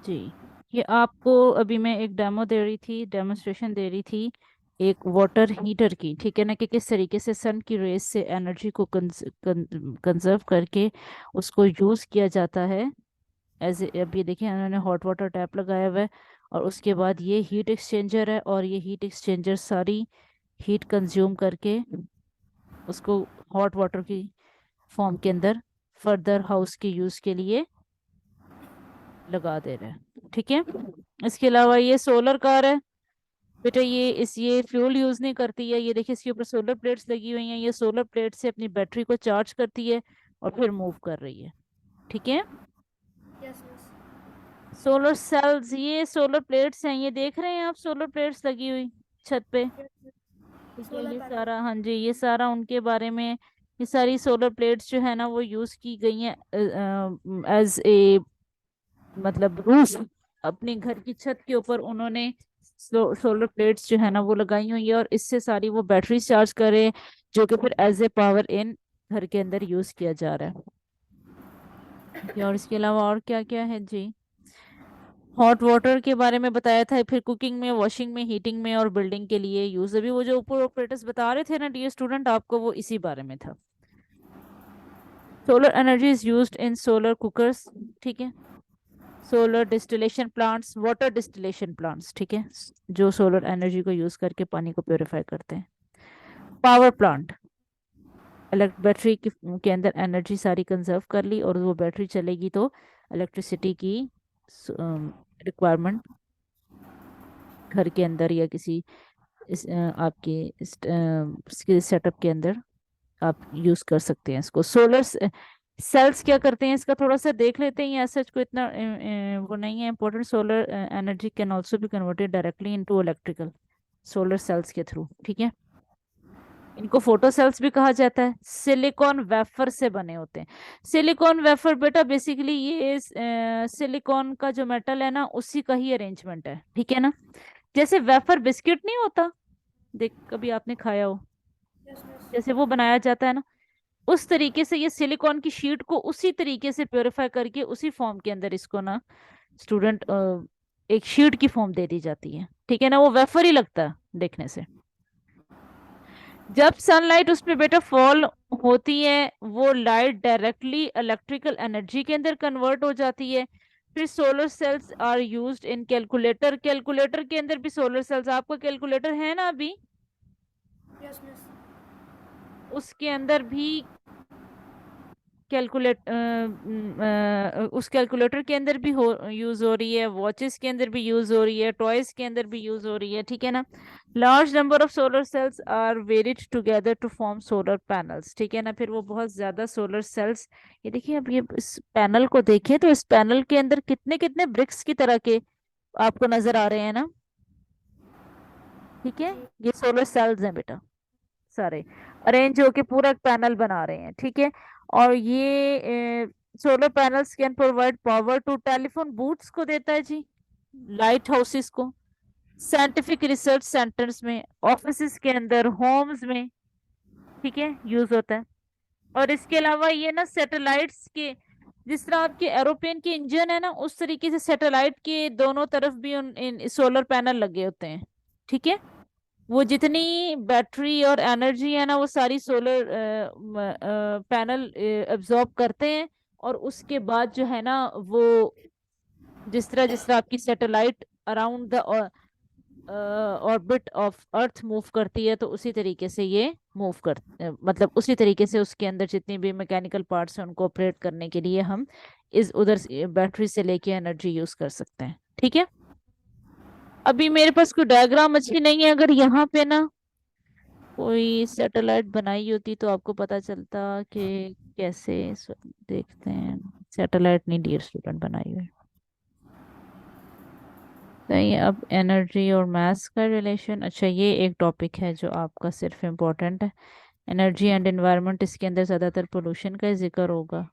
जी, ये आपको अभी मैं एक डेमो दे रही थी, डेमोन्स्ट्रेशन दे रही थी एक वाटर हीटर की, ठीक है ना, कि किस तरीके से सन की रेज से एनर्जी को कंजर्व करके उसको यूज़ किया जाता है। एज अब ये देखिए, उन्होंने हॉट वाटर टैप लगाया हुआ है और उसके बाद ये हीट एक्सचेंजर है, और ये हीट एक्सचेंजर सारी हीट कंज्यूम करके उसको हॉट वाटर की फॉर्म के अंदर फर्दर हाउस के यूज़ के लिए लगा दे रहे हैं, ठीक है। इसके अलावा ये सोलर कार है बेटा, ये फ्यूल यूज नहीं करती है। ये देखिए, इसके ऊपर सोलर प्लेट्स लगी हुई हैं, ये सोलर प्लेट से अपनी बैटरी को चार्ज करती है और फिर मूव कर रही है, ठीक है। Yes miss. सोलर सेल्स, ये सोलर प्लेट्स हैं, ये देख रहे हैं आप, सोलर प्लेट्स लगी हुई छत पे, यस मिस। ठीक है। सोलर ये पैनल। सारा, हाँ जी, ये सारा उनके बारे में। ये सारी सोलर प्लेट्स जो है ना वो यूज की गई हैं एज ए, मतलब रूफ, अपने घर की छत के ऊपर उन्होंने सोलर प्लेट्स जो है ना वो लगाई हुई है, और इससे सारी वो बैटरी चार्ज करे, जो कि फिर एज ए पावर इन घर के अंदर यूज किया जा रहा है, ठीक है। और इसके अलावा और क्या क्या है जी, हॉट वाटर के बारे में बताया था, फिर कुकिंग में, वॉशिंग में, हीटिंग में और बिल्डिंग के लिए यूज। अभी वो जो ऊपर ऑपरेटर्स बता रहे थे ना डियर स्टूडेंट, आपको वो इसी बारे में था। Solar energy is used in solar cookers, ठीक है। Solar distillation plants, water distillation plants, ठीक है, जो सोलर एनर्जी को यूज करके पानी को प्योरीफाई करते हैं। पावर प्लांट, बैटरी के अंदर एनर्जी सारी कंजर्व कर ली, और वो बैटरी चलेगी तो इलेक्ट्रिसिटी की रिक्वायरमेंट घर के अंदर या किसी आपके सेटअप के अंदर आप यूज कर सकते हैं इसको। सोलर सेल्स क्या करते हैं, इसका थोड़ा सा देख लेते हैं। ऐसा कोई इतना वो नहीं है important. Solar energy can also be converted directly into electrical solar cells के थ्रू, ठीक है। इनको फोटो सेल्स भी कहा जाता है। सिलिकॉन वेफर से बने होते हैं। सिलिकॉन वेफर बेटा बेसिकली ये सिलिकॉन का जो मेटल है ना उसी का ही अरेंजमेंट है, ठीक है ना। जैसे वेफर बिस्किट नहीं होता, देख कभी आपने खाया हो, यस मिस। जैसे वो बनाया जाता है ना, उस तरीके से ये सिलिकॉन की शीट को उसी तरीके से प्योरीफाई करके उसी फॉर्म के अंदर इसको ना स्टूडेंट एक शीट की फॉर्म दे दी जाती है, ठीक है ना। वो वेफर ही लगता है देखने से। जब सनलाइट उस पे बेटा फॉल होती है, वो लाइट डायरेक्टली इलेक्ट्रिकल एनर्जी के अंदर कन्वर्ट हो जाती है। फिर solar cells are used in calculator, calculator के अंदर भी सोलर सेल्स, आपका कैलकुलेटर है ना अभी, यस मिस। उसके अंदर भी कैलकुलेट उस कैलकुलेटर के अंदर भी हो यूज हो रही है, वॉचेस के अंदर भी यूज हो रही है, टॉयज के अंदर भी यूज हो रही है, ठीक है ना। Large number of solar cells are varied together to form solar panels, ठीक है ना। फिर वो बहुत ज्यादा सोलर सेल्स, ये देखिए, अब ये इस पैनल को देखिए तो इस पैनल के अंदर कितने कितने ब्रिक्स की तरह के आपको नजर आ रहे हैं ना, ठीक है। जी। ये सोलर सेल्स हैं बेटा, सारे अरेंज होके पूरा एक पैनल बना रहे हैं, ठीक है। और ये solar panels can provide power to telephone booths को देता है जी, लाइट हाउसेस को, साइंटिफिक रिसर्च सेंटर्स में, ऑफिसेस के अंदर, होम्स में, ठीक है, यूज होता है। और इसके अलावा ये ना सैटेलाइट्स के, जिस तरह आपके एरोप्लेन के इंजन है ना, उस तरीके से सैटेलाइट के दोनों तरफ भी इन सोलर पैनल लगे होते हैं, ठीक है। वो जितनी बैटरी और एनर्जी है ना वो सारी सोलर पैनल एब्जॉर्ब करते हैं, और उसके बाद जो है ना वो जिस तरह आपकी satellite around the orbit of earth move करती है, तो उसी तरीके से ये मूव कर मतलब उसी तरीके से उसके अंदर जितनी भी मैकेनिकल पार्ट्स हैं उनको ऑपरेट करने के लिए हम इस उधर बैटरी से लेके एनर्जी यूज कर सकते हैं, ठीक है। अभी मेरे पास कोई डायग्राम अच्छी नहीं है, अगर यहाँ पे ना कोई सैटेलाइट बनाई होती तो आपको पता चलता कि कैसे देखते हैं। सैटेलाइट नहीं डियर स्टूडेंट बनाई हुई। नहीं, अब एनर्जी और मास का रिलेशन, अच्छा ये एक टॉपिक है जो आपका सिर्फ इम्पोर्टेंट है। एनर्जी एंड एनवायरनमेंट, इसके अंदर ज़्यादातर पोल्यूशन का ही जिक्र होगा,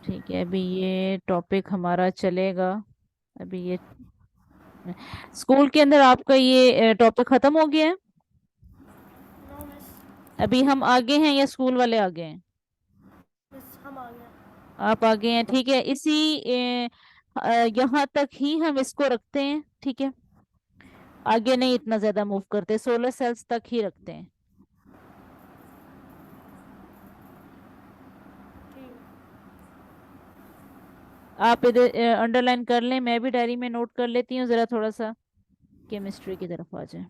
ठीक है। अभी ये टॉपिक हमारा चलेगा, अभी ये स्कूल के अंदर आपका ये टॉपिक खत्म हो गया है। No miss. अभी हम आगे हैं या स्कूल वाले आगे हैं? मिस हम आ गए। आप आगे हैं, ठीक है। इसी यहाँ तक ही हम इसको रखते हैं, ठीक है। आगे नहीं इतना ज्यादा मूव करते, सोलर सेल्स तक ही रखते हैं। ठीक। आप इधर अंडरलाइन कर लें, मैं भी डायरी में नोट कर लेती हूँ, जरा थोड़ा सा केमिस्ट्री की तरफ आ जाए।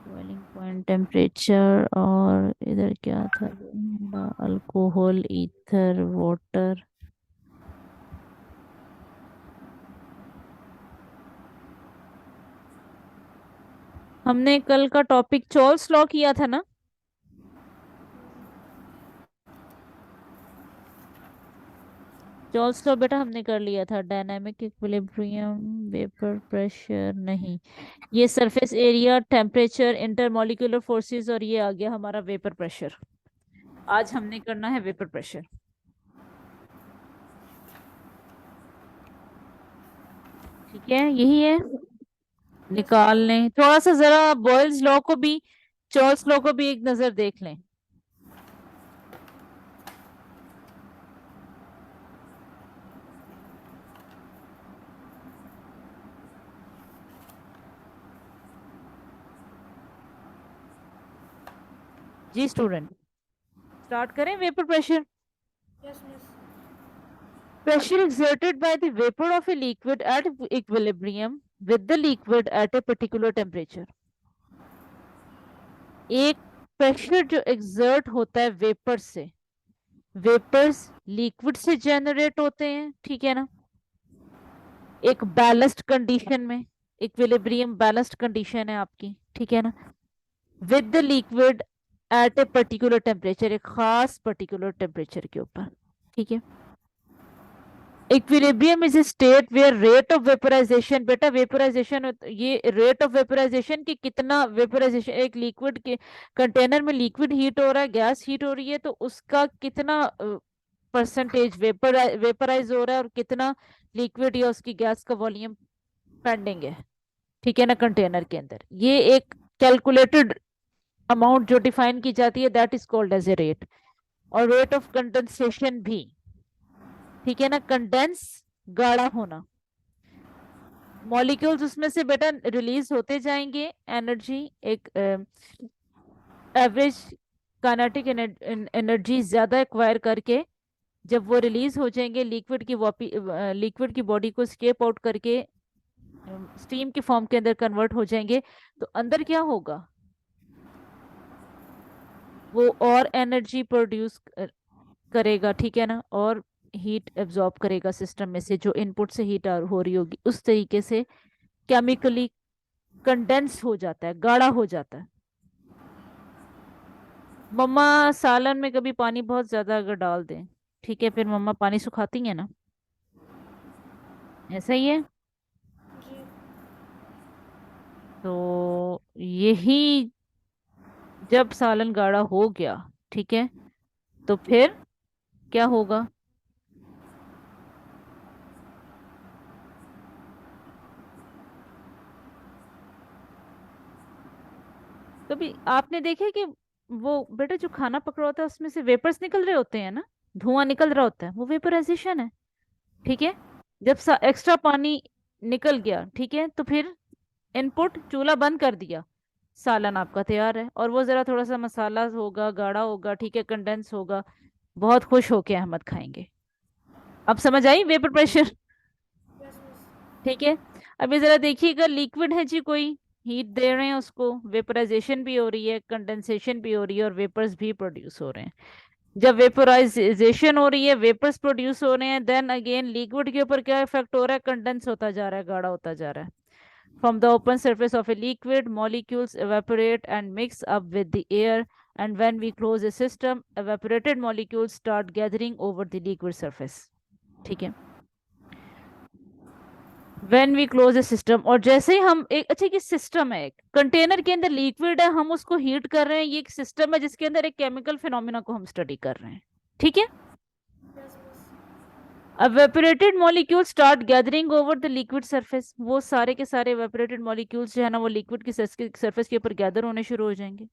बॉइलिंग पॉइंट टेम्परेचर, और इधर क्या था? Alcohol, ether, water. हमने कल का टॉपिक चॉल्स लॉ किया था ना? चॉल्स लॉ बेटा हमने कर लिया था। डायनामिक इक्विलिब्रियम, वेपर प्रेशर नहीं, ये surface area, temperature, intermolecular forces, और ये आ गया हमारा वेपर प्रेशर। आज हमने करना है वेपर प्रेशर, ठीक है, यही है। यस निकाल मिस। लें थोड़ा सा, जरा बॉयल्स लॉ को भी, चॉल्स लॉ को भी एक नजर देख लें। जी स्टूडेंट, स्टार्ट करें vapour pressure. Yes miss. Pressure exerted by the vapor of a liquid at equilibrium with the liquid at a particular temperature। एक प्रेशर जो एग्जर्ट होता है वेपर से, वेपर्स लिक्विड से जनरेट होते हैं, ठीक है ना, एक बैलेंस्ड कंडीशन में। इक्विलिब्रियम बैलेंस्ड कंडीशन है आपकी, ठीक है ना, with the liquid at a particular temperature, एक खास पर्टिकुलर टेम्परेचर के ऊपर, ठीक है। Equilibrium is a state where rate of vaporisation, बेटा वेपोराइजेशन, ये रेट ऑफ वेपोराइजेशन की कितना वेपोराइजेशन, एक लिक्विड के कंटेनर में लिक्विड हीट हो रहा है, गैस हीट हो रही है, तो उसका कितना परसेंटेज वेपराइज हो रहा है, और कितना लिक्विड या उसकी गैस का वॉल्यूम पेंडिंग है, ठीक है ना, कंटेनर के अंदर। ये एक कैलकुलेटेड अमाउंट जो डिफाइन की जाती है, that is called as a rate. और रेट ऑफ कंडेंसेशन भी, ठीक है ना, कंडेंस गाढ़ा होना, मॉलिक्यूल्स उसमें से बेटा रिलीज होते जाएंगे एनर्जी, एक एवरेज काइनेटिक एनर्जी ज्यादा एक्वायर करके, जब वो रिलीज हो जाएंगे लिक्विड की बॉडी को स्केप आउट करके स्टीम की फॉर्म के अंदर कन्वर्ट हो जाएंगे, तो अंदर क्या होगा, वो और एनर्जी प्रोड्यूस करेगा, ठीक है ना, और हीट एब्जॉर्ब करेगा सिस्टम में से, जो इनपुट से हीट हो रही होगी, उस तरीके से केमिकली कंडेंस हो जाता है, गाढ़ा हो जाता है। मम्मा सालन में कभी पानी बहुत ज्यादा अगर डाल दें, ठीक है, फिर मम्मा पानी सुखाती है ना, ऐसा ही है। जी। तो यही, जब सालन गाढ़ा हो गया, ठीक है, तो फिर क्या होगा? कभी आपने देखे कि वो बेटा जो खाना पकड़ा होता है उसमें से वेपर्स निकल रहे होते हैं ना, धुआं निकल रहा होता है, वो वेपराइजेशन है, ठीक है। जब एक्स्ट्रा पानी निकल गया, ठीक है, तो फिर इनपुट चूल्हा बंद कर दिया, सालन आपका तैयार है, और वो जरा थोड़ा सा मसाला होगा, गाढ़ा होगा, ठीक है, कंडेंस होगा, बहुत खुश होके अहमद खाएंगे। अब समझ आई वेपर प्रेशर? Yes miss. ठीक है। अब ये जरा देखिएगा, लिक्विड है जी, कोई हीट दे रहे हैं उसको, वेपराइजेशन भी हो रही है, कंडेंसेशन भी हो रही है, और वेपर्स भी प्रोड्यूस हो रहे हैं। जब वेपोराइजेशन हो रही है, वेपर्स प्रोड्यूस हो रहे हैं, देन अगेन लिक्विड के ऊपर क्या इफेक्ट हो रहा है, कंडेंस होता जा रहा है, गाढ़ा होता जा रहा है। From the open surface of a liquid, molecules evaporate and mix up with the air, and when we close a system, evaporated molecules start gathering over the liquid surface, ठीक है। When we close a system, और जैसे ही हम एक, अच्छा कि system है, एक कंटेनर के अंदर लिक्विड है, हम उसको हीट कर रहे हैं, ये एक सिस्टम है जिसके अंदर एक केमिकल फिनोमिना को हम स्टडी कर रहे हैं, ठीक है। Yes miss. evaporated molecules start gathering over the liquid surface, वो सारे के सारे evaporated molecules जो है ना वो लिक्विड की सरफेस के ऊपर गैदर होने शुरू हो जाएंगे.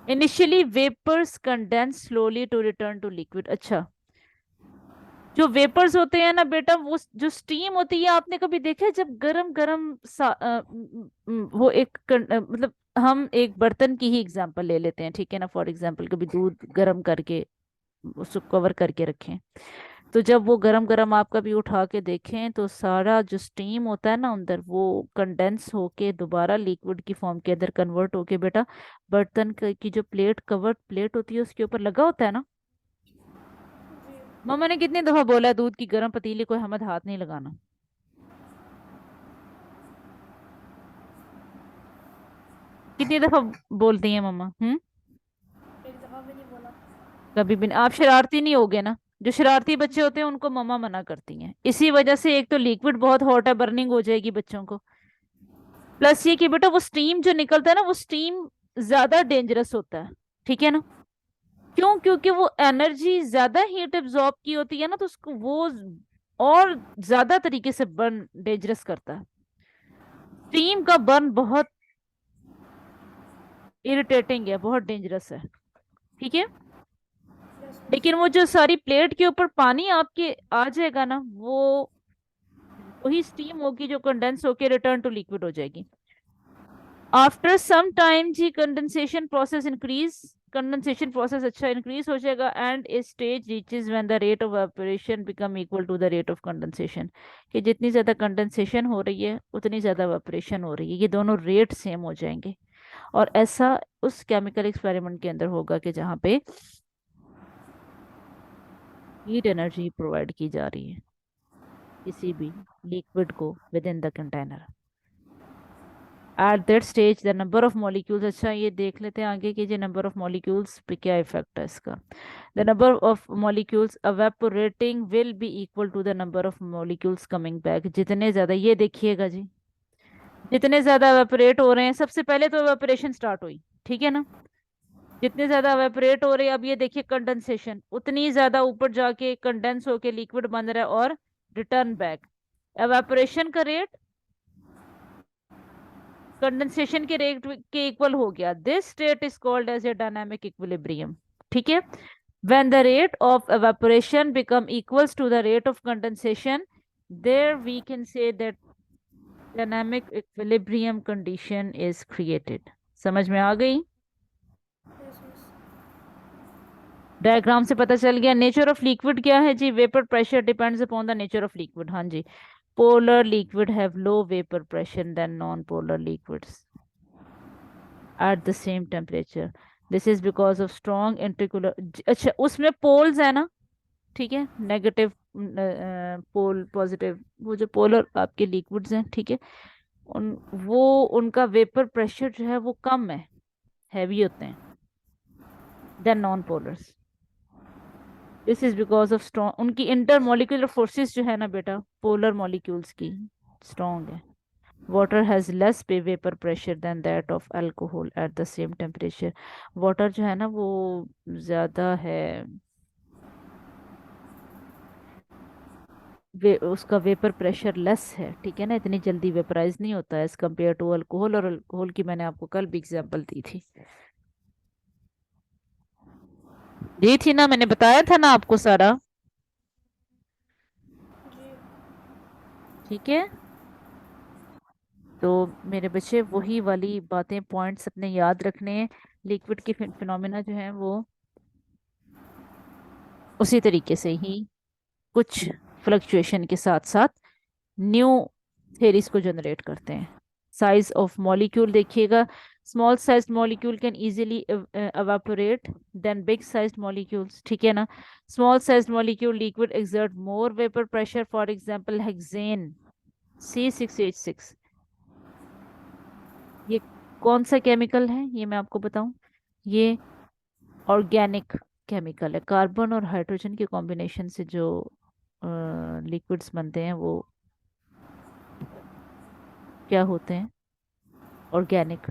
Initially vapours condense slowly to return to liquid. अच्छा, जो वेपर्स होते हैं ना बेटा, वो जो स्टीम होती है, आपने कभी देखा है जब गरम गरम वो मतलब हम एक बर्तन की ही एग्जांपल ले लेते हैं, ठीक है ना. फॉर एग्जांपल कभी दूध गरम करके उसको कवर करके रखें, तो जब वो गरम गरम आप कभी उठा के देखें तो सारा जो स्टीम होता है ना अंदर, वो कंडेंस होके दोबारा लिक्विड की फॉर्म के अंदर कन्वर्ट होके बेटा बर्तन की जो प्लेट, कवर्ड प्लेट होती है, उसके ऊपर लगा होता है ना. जी. मम्मा ने कितनी दफा बोला है दूध की गर्म पतीली को हमद हाथ नहीं लगाना. कितनी दफा बोलती हैं मम्मा? एक दफा भी नहीं बोला. कभी भी नहीं. आप शरारती नहीं होगे ना. जो शरारती बच्चे होते हैं उनको मम्मा मना करती हैं, इसी वजह से. एक तो लिक्विड बहुत हॉट है, बर्निंग हो जाएगी बच्चों को. प्लस ये कि बेटा वो स्टीम जो निकलता है ना, वो स्टीम ज्यादा डेंजरस होता है, ठीक है ना. क्यों? क्योंकि वो एनर्जी ज्यादा हीट एब्जॉर्ब की होती है ना, तो उसको वो और ज्यादा तरीके से बर्न डेंजरस करता है. स्टीम का बर्न बहुत इरिटेटिंग है, बहुत डेंजरस है, ठीक है. Yes miss. लेकिन वो जो सारी प्लेट के ऊपर पानी आपके आ जाएगा ना, वो वही स्टीम होगी जो कंडेंस होके रिटर्न टू लिक्विड हो जाएगी. आफ्टर सम टाइम जी condensation process increase. Condensation process अच्छा इंक्रीज हो जाएगा and a stage reaches when the rate of evaporation become equal to the rate of condensation. कि जितनी ज्यादा कंडेंसेशन हो रही है उतनी ज्यादा एवापोरेशन हो रही है, ये दोनों रेट सेम हो जाएंगे. और ऐसा उस केमिकल एक्सपेरिमेंट के अंदर होगा कि जहाँ पे हीट एनर्जी प्रोवाइड की जा रही है किसी भी लिक्विड को with in the container. At that stage the number of molecules. अच्छा, ये देख लेते हैं आगे कि जो नंबर ऑफ मॉलिक्यूल्स पे क्या इफेक्ट है इसका. The number of molecules evaporating will be equal to the number of molecules coming back. जितने ज्यादा, ये देखिएगा जी, जितने ज्यादा evaporate हो रहे हैं, सबसे पहले तो evaporation स्टार्ट हुई, ठीक है ना. जितने ज्यादा evaporate हो रहे हैं, अब ये देखिए कंडेंसेशन, उतनी ज्यादा ऊपर जाके कंडेंस होके लिक्विड बन रहा है और रिटर्न बैक. evaporation का रेट कंडेंसेशन के रेट के इक्वल हो गया. This state is called as a dynamic equilibrium, ठीक है. when the rate of evaporation become equals to the rate of condensation, there we can say that dynamic equilibrium condition is created. समझ में आ गई? Yes miss. Diagram से पता चल गया. Nature of liquid क्या है जी? Vapour pressure depends upon the nature of liquid. हाँ जी. Polar liquid have low vapour pressure than non polar liquids at the same temperature. This is because of strong intraocular. अच्छा, उसमें poles है ना, ठीक है. नेगेटिव पोल, पॉजिटिव, वो जो पोलर आपके लिक्विड्स हैं, ठीक है, उन वो उनका वेपर प्रेशर जो है वो कम है, हैवी होते हैं than non polars. This is because of strong, उनकी इंटर मॉलिक्यूलर फोर्सेस जो है ना बेटा पोलर मॉलिक्यूल्स की स्ट्रॉन्ग है. वाटर हैज लेस पे vapour pressure than that of alcohol at the same temperature. Water जो है ना वो ज्यादा है, उसका वेपर प्रेशर लेस है, ठीक है ना, इतनी जल्दी वेपराइज नहीं होता है एज कम्पेयर टू अल्कोहल. और अल्कोहल की मैंने आपको कल भी एग्जांपल दी थी ना, मैंने बताया था ना आपको सारा, जी. ठीक है. तो मेरे बच्चे वही वाली बातें, पॉइंट्स अपने याद रखने हैं. लिक्विड के फिनोमेना जो है वो उसी तरीके से ही कुछ फ्लक्चुएशन के साथ साथ न्यू थेरीज को जनरेट करते हैं. साइज ऑफ मॉलिक्यूल देखिएगा. Small size molecule can easily evaporate than big size molecules, ठीक है ना. Small size molecule liquid exert more vapour pressure. For example hexane C6H6. ये कौन सा केमिकल है ये मैं आपको बताऊं. ये ऑर्गेनिक केमिकल है. कार्बन और हाइड्रोजन के कॉम्बिनेशन से जो लिक्विड्स बनते हैं वो क्या होते हैं? ऑर्गेनिक.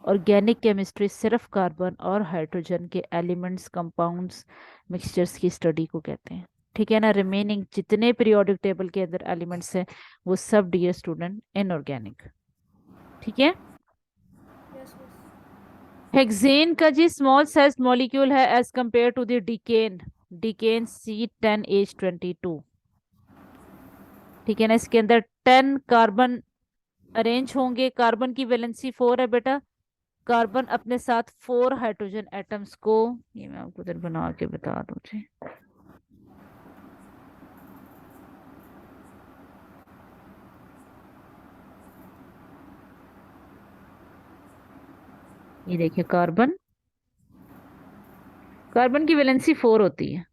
ऑर्गेनिक केमिस्ट्री सिर्फ कार्बन और हाइड्रोजन के एलिमेंट्स, कंपाउंड्स, मिक्सचर्स की स्टडी को कहते हैं. ठीक है ना। रिमेनिंग जितने पीरियोडिक टेबल के अंदर एलिमेंट्स हैं वो सब डियर स्टूडेंट इनऑर्गेनिक। ठीक है। Yes, miss. हेक्सेन का जी स्मॉल साइज मॉलिक्यूल है as compare to the decane, decane C10H22। ठीक है ना। इसके अंदर 10 कार्बन अरेंज होंगे। कार्बन की वैलेंसी 4 है बेटा। कार्बन अपने साथ 4 हाइड्रोजन एटम्स को, ये मैं आपको इधर बना के बता दूं जी। ये देखिए कार्बन, कार्बन की वैलेंसी 4 होती है।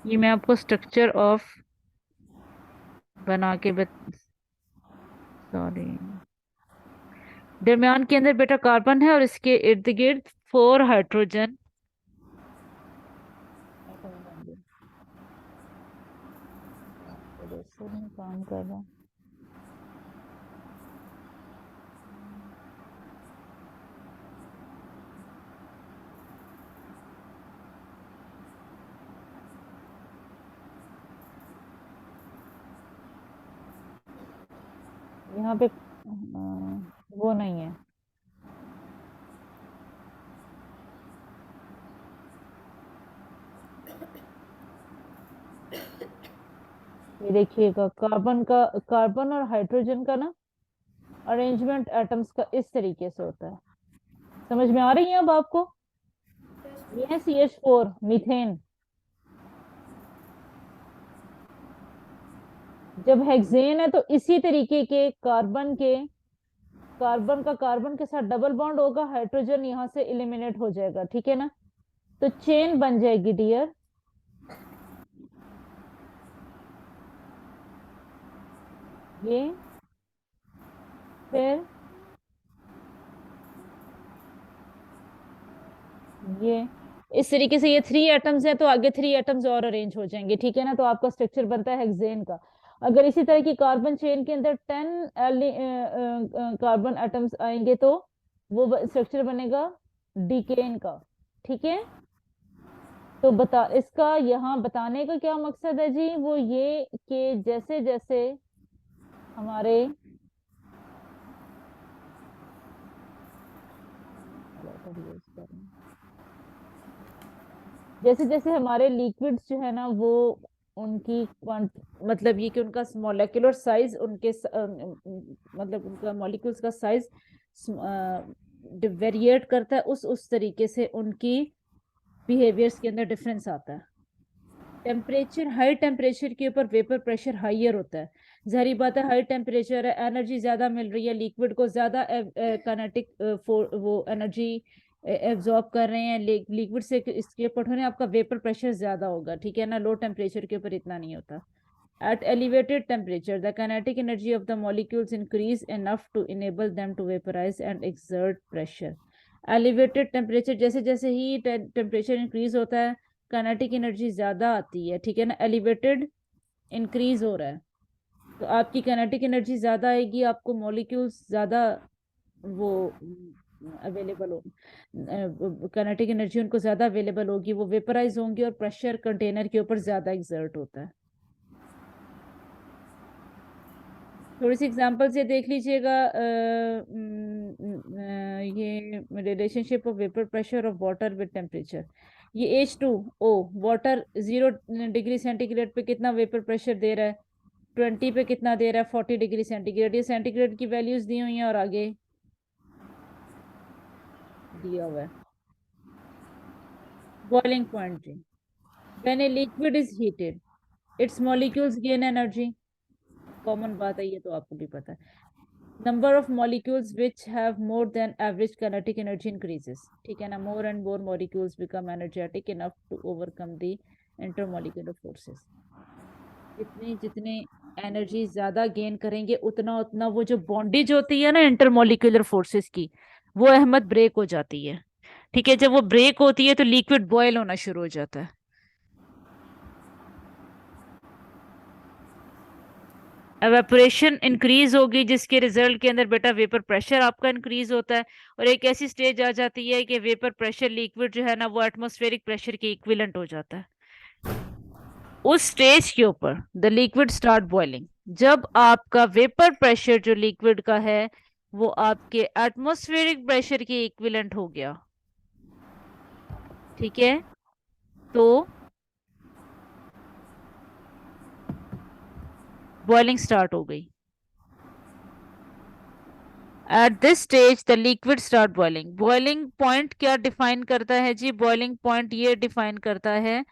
ये मैं आपको स्ट्रक्चर ऑफ बना के सॉरी, दरमियान के अंदर बेटा कार्बन है और इसके इर्द गिर्द 4 हाइड्रोजन एटम होंगे। काम कर रहा है। यहाँ पे वो नहीं है। ये देखिएगा कार्बन का, कार्बन और हाइड्रोजन का ना अरेंजमेंट एटम्स का इस तरीके से होता है। समझ में आ रही है अब आपको? Yes, ये है CH4 मीथेन। जब हेक्सेन है तो इसी तरीके के कार्बन के, कार्बन का कार्बन के साथ डबल बॉन्ड होगा, हाइड्रोजन यहाँ से एलिमिनेट हो जाएगा। ठीक है ना। तो चेन बन जाएगी डियर। ये फिर ये इस तरीके से ये 3 एटम्स हैं तो आगे 3 एटम्स और अरेंज हो जाएंगे। ठीक है ना। तो आपका स्ट्रक्चर बनता है हेक्सेन का। अगर इसी तरह की कार्बन चेन के अंदर 10 कार्बन एटम्स आएंगे तो वो स्ट्रक्चर बनेगा डिकेन का। ठीक है। तो बता, इसका यहाँ बताने का क्या मकसद है जी, वो ये कि जैसे जैसे हमारे जैसे जैसे हमारे लिक्विड्स जो है ना वो उनकी मतलब ये कि उनका मॉलिक्यूलर साइज उनके मतलब उनका मॉलिक्यूल्स का साइज वेरिएट करता है, उस तरीके से उनकी बिहेवियर्स के अंदर डिफरेंस आता है। टेम्परेचर, हाई टेम्परेचर के ऊपर वेपर प्रेशर हाइयर होता है। जाहिर बात है हाई टेम्परेचर है, एनर्जी ज्यादा मिल रही है, लिक्विड को ज्यादा काइनेटिक वो एनर्जी एब्जॉर्ब कर रहे हैं लिक्विड से, इसके ऊपर होने आपका वेपर प्रेशर ज्यादा होगा। ठीक है ना। लो टेम्परेचर के ऊपर इतना नहीं होता। At elevated temperature, the kinetic energy of the molecules increase enough to enable them to vaporize and exert pressure. Elevated temperature, जैसे जैसे ही टेम्परेचर इंक्रीज होता है काइनेटिक एनर्जी ज्यादा आती है। ठीक है ना। एलिवेटेड इंक्रीज हो रहा है तो आपकी काइनेटिक एनर्जी ज्यादा आएगी, आपको मॉलिक्यूल्स ज्यादा वो अवेलेबल हो, काइनेटिक एनर्जी उनको ज्यादा अवेलेबल होगी, वो वेपराइज होंगी और प्रेशर कंटेनर के ऊपर ज्यादा एक्सर्ट होता है। थोड़ी सी एग्जांपल से देख लीजिएगा। ये relationship of vapour pressure of water with temperature. ये H2O वाटर 0 डिग्री सेंटीग्रेड पे कितना वेपर प्रेशर दे रहा है, 20 पे कितना दे रहा है, 40 डिग्री सेंटीग्रेड। ये सेंटीग्रेड की वैल्यूज दी हुई हैं और आगे दिया हुआ है बॉइलिंग पॉइंट जी। When a liquid is heated its molecules gain energy, common बात है, ये तो आपको भी पता है। Number of molecules which have more than average kinetic energy increases. ठीक है ना। More and more molecules become energetic enough to overcome the intermolecular forces. जितने जितने एनर्जी ज्यादा गेन करेंगे उतना उतना वो जो बॉन्डेज होती है ना इंटरमॉलिक्यूलर फोर्सेस की, वो अहमद ब्रेक हो जाती है। ठीक है, जब वो ब्रेक होती है तो लिक्विड बॉयल होना शुरू हो जाता है। एवेपोरेशन इंक्रीज होगी, जिसके रिजल्ट के अंदर बेटा वेपर प्रेशर आपका इंक्रीज होता है, और एक ऐसी स्टेज आ जाती है कि वेपर प्रेशर लिक्विड जो है ना वो एटमॉस्फेरिक प्रेशर के इक्विवेलेंट हो जाता है। उस स्टेज के ऊपर द लिक्विड स्टार्ट बॉइलिंग। जब आपका वेपर प्रेशर जो लिक्विड का है वो आपके एटमॉस्फेरिक प्रेशर के इक्विवेलेंट हो गया, ठीक है, तो बॉइलिंग स्टार्ट हो गई। At this stage the liquid start boiling. Boiling point क्या डिफाइन करता है जी? बॉइलिंग पॉइंट ये डिफाइन करता है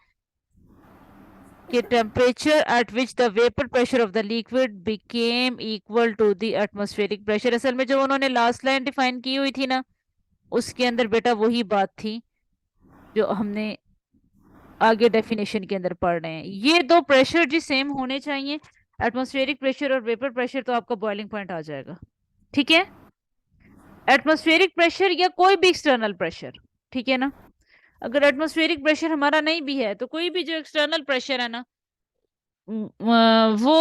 कि temperature at which the vapour pressure of the liquid became equal to the atmospheric pressure. असल में जो उन्होंने लास्ट लाइन डिफाइन की हुई थी ना, उसके अंदर बेटा वही बात थी जो हमने आगे डेफिनेशन के अंदर पढ़ रहे हैं। ये दो प्रेशर जी सेम होने चाहिए, एटमॉस्फेरिक प्रेशर और वेपर प्रेशर, तो आपका बॉइलिंग पॉइंट आ जाएगा। ठीक है, एटमॉस्फेरिक प्रेशर या कोई भी एक्सटर्नल प्रेशर, ठीक है ना। अगर एटमॉस्फेरिक प्रेशर हमारा नहीं भी है तो कोई भी जो एक्सटर्नल प्रेशर है ना वो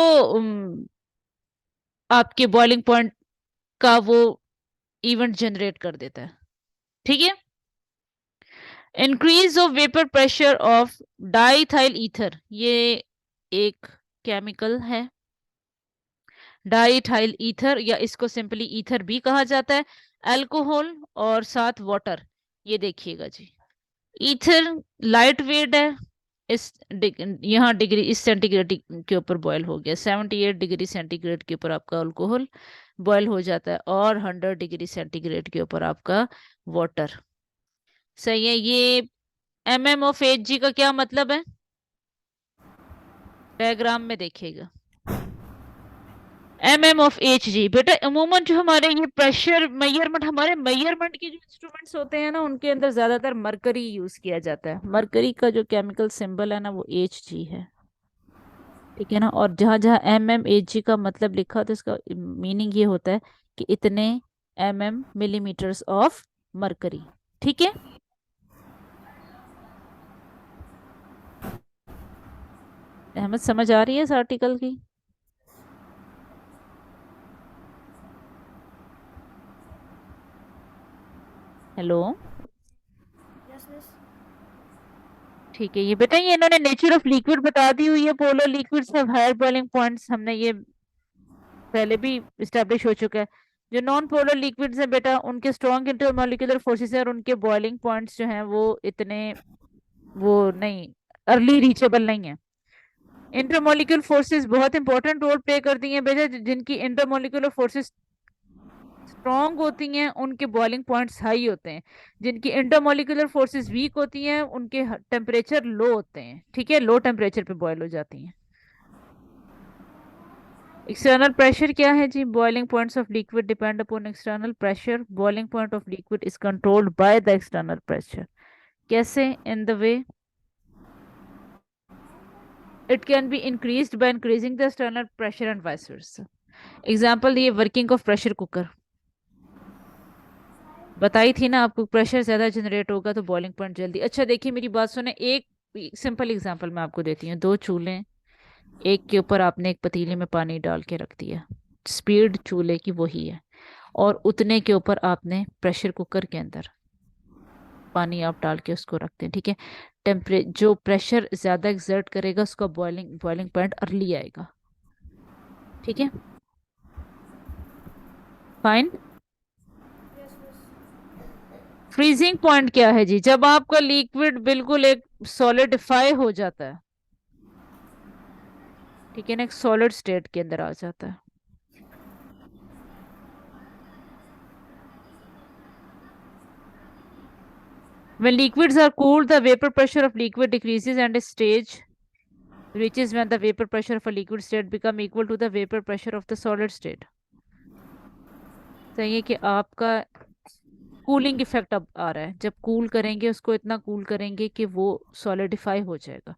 आपके बॉइलिंग पॉइंट का वो इवेंट जनरेट कर देता है। ठीक है, increase of vapour pressure of diethyl ether, ये एक केमिकल है डाइथाइल ईथर, या इसको सिंपली ईथर भी कहा जाता है, अल्कोहल और साथ वाटर। ये देखिएगा जी, ईथर लाइट वेट है, इस यहाँ डिग्री इस सेंटीग्रेड के ऊपर बॉयल हो गया, 78 डिग्री सेंटीग्रेड के ऊपर आपका अल्कोहल बॉयल हो जाता है, और 100 डिग्री सेंटीग्रेड के ऊपर आपका वाटर। सही है। ये MM(Hg) का क्या मतलब है? डायग्राम में देखिएगा, MM(Hg) बेटा अमूमन जो हमारे ये प्रेशर मेजरमेंट, हमारे मेजरमेंट के जो इंस्ट्रूमेंट्स होते हैं ना उनके अंदर ज्यादातर मरकरी यूज किया जाता है। मरकरी का जो केमिकल सिंबल है ना वो Hg है, ठीक है ना। और जहां जहां MM(Hg) का मतलब लिखा तो इसका मीनिंग ये होता है कि इतने मिलीमीटर्स ऑफ मरकरी। ठीक है, अहमद समझ आ रही है इस आर्टिकल की? Hello, Yes, miss. ठीक है। ये बेटा ये इन्होंने नेचर ऑफ लिक्विड बता दी हुई है, polar liquids have higher boiling points, हमने ये पहले भी स्टैब्लिश हो चुका है। जो नॉन पोलर लिक्विड्स हैं बेटा उनके स्ट्रॉन्ग इंटरमोलिकुलर फोर्सेस है और उनके बॉइलिंग पॉइंट्स जो हैं वो इतने वो नहीं अर्ली रीचेबल नहीं है। इंटरमोलिकुलर फोर्सेस बहुत इंपॉर्टेंट रोल प्ले करती हैं बेटा, जिनकी इंटरमोलिकुलर फोर्सेस स्ट्रॉन्ग होती हैं उनके बॉइलिंग पॉइंट्स हाई होते हैं, जिनकी इंटरमोलिकुलर फोर्सेस वीक होती हैं उनके टेम्परेचर लो होते हैं। ठीक है, लो टेम्परेचर पे बॉयल हो जाती हैं। एक्सटर्नल प्रेशर क्या है जी? Boiling points of liquid depend upon external pressure. Boiling point of liquid is controlled by the external pressure. कैसे? In the way it can be increased by increasing the external pressure and vice versa. Example दिए, working of pressure cooker बताई थी ना आपको, pressure ज्यादा generate होगा तो boiling point जल्दी। अच्छा देखिए मेरी बात सुने, एक सिंपल एग्जांपल मैं आपको देती हूँ। दो चूल्हे, एक के ऊपर आपने एक पतीले में पानी डाल के रख दिया, स्पीड चूल्हे की वही है, और उतने के ऊपर आपने प्रेशर कुकर के अंदर पानी आप डाल के उसको रखते हैं। ठीक है, जो प्रेशर ज्यादा एक्सर्ट करेगा उसका बॉइलिंग बॉइलिंग पॉइंट अर्ली आएगा। ठीक है, fine. Yes, miss. Freezing point क्या है जी? जब आपका लिक्विड बिल्कुल एक सॉलिडिफाई हो जाता है, ठीक है ना, एक सॉलिड स्टेट के अंदर आ जाता है। When liquids are cooled, the vapor pressure of liquid decreases and a stage reaches when the vapor pressure of a liquid state become equal to the vapor pressure of the solid state. सही है कि आपका cooling effect अब आ रहा है, जब cool करेंगे उसको, इतना कूल करेंगे कि वो सॉलिडिफाई हो जाएगा।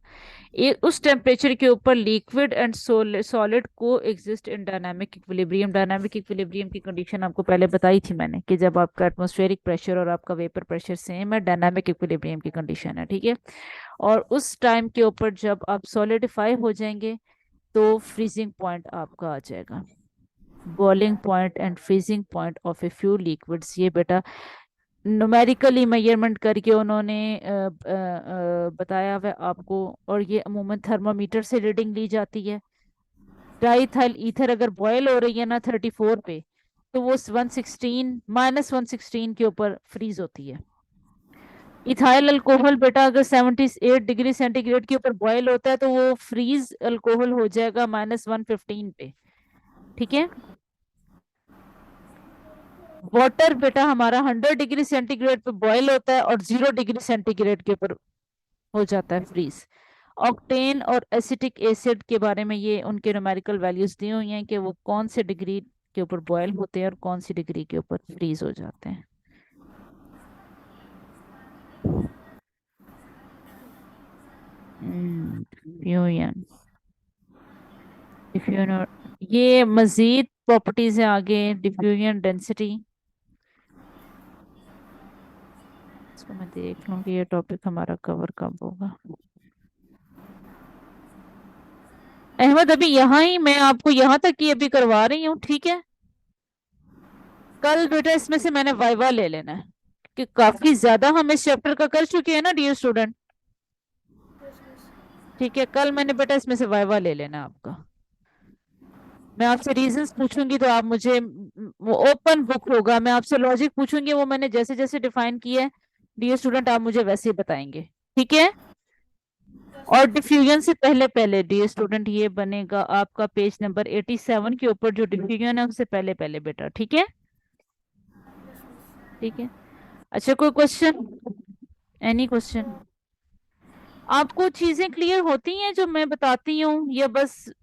उस टेम्परेचर के ऊपर लिक्विड एंड सॉलिड को exist in dynamic equilibrium. Dynamic equilibrium की कंडीशन आपको पहले बताई थी मैंने, कि जब आपका एटमॉस्फेरिक प्रेशर और आपका वेपर प्रेशर सेम है, डायनामिक इक्विलिब्रियम की कंडीशन है, ठीक है। और उस टाइम के ऊपर जब आप सॉलिडिफाई हो जाएंगे तो फ्रीजिंग पॉइंट आपका आ जाएगा। Boiling point and freezing point of a few liquids, ये बेटा न्यूमेरिकली मेजरमेंट करके उन्होंने बताया हुआ है आपको। और ये अमूमन थर्मामीटर से रीडिंग ली जाती है। डाइथाइल ईथर अगर बॉयल हो रही है ना 34 पे, तो वो 116 -116 के ऊपर फ्रीज होती है। इथाइल अल्कोहल बेटा अगर 78 डिग्री सेंटीग्रेड के ऊपर बॉयल होता है तो वो फ्रीज अल्कोहल हो जाएगा -115 पे, ठीक है। वाटर बेटा हमारा 100 डिग्री सेंटीग्रेड पे बॉयल होता है और 0 डिग्री सेंटीग्रेड के ऊपर हो जाता है फ्रीज। ऑक्टेन और एसिटिक एसिड के बारे में ये उनके न्यूमेरिकल वैल्यूज दी हुई हैं कि वो कौन से डिग्री के ऊपर बॉयल होते हैं और कौन सी डिग्री के ऊपर फ्रीज हो जाते हैं। फ्यूजन, डिफ्यूजन, ये मजीद प्रॉपर्टीज है आगे। डिफ्यूजन डेंसिटी, इसको मैं देख लूँ कि ये टॉपिक हमारा कवर कब होगा। अहमद अभी यहाँ ही, मैं आपको यहाँ तक ही अभी करवा रही हूँ, ठीक है। कल बेटा इसमें से मैंने वाइवा ले लेना है, कि काफी ज्यादा हम इस चैप्टर का कर चुके हैं ना डियर स्टूडेंट, Yes, miss. ठीक है। कल मैंने बेटा इसमें से वाइवा ले लेना है आपका। मैं आपसे रीजंस पूछूंगी तो आप मुझे, वो ओपन बुक होगा, मैं आपसे लॉजिक पूछूंगी, वो मैंने जैसे जैसे डिफाइन किया है डियर स्टूडेंट आप मुझे वैसे ही बताएंगे, ठीक है। Yes, और miss. डिफ्यूजन से पहले पहले डियर स्टूडेंट ये बनेगा आपका पेज नंबर 87 के ऊपर, जो डिफ्यूजन है उससे पहले पहले बेटा, ठीक है। Yes, miss. ठीक है। अच्छा, कोई क्वेश्चन, एनी क्वेश्चन? No. आपको चीजें क्लियर होती हैं जो मैं बताती हूँ, या बस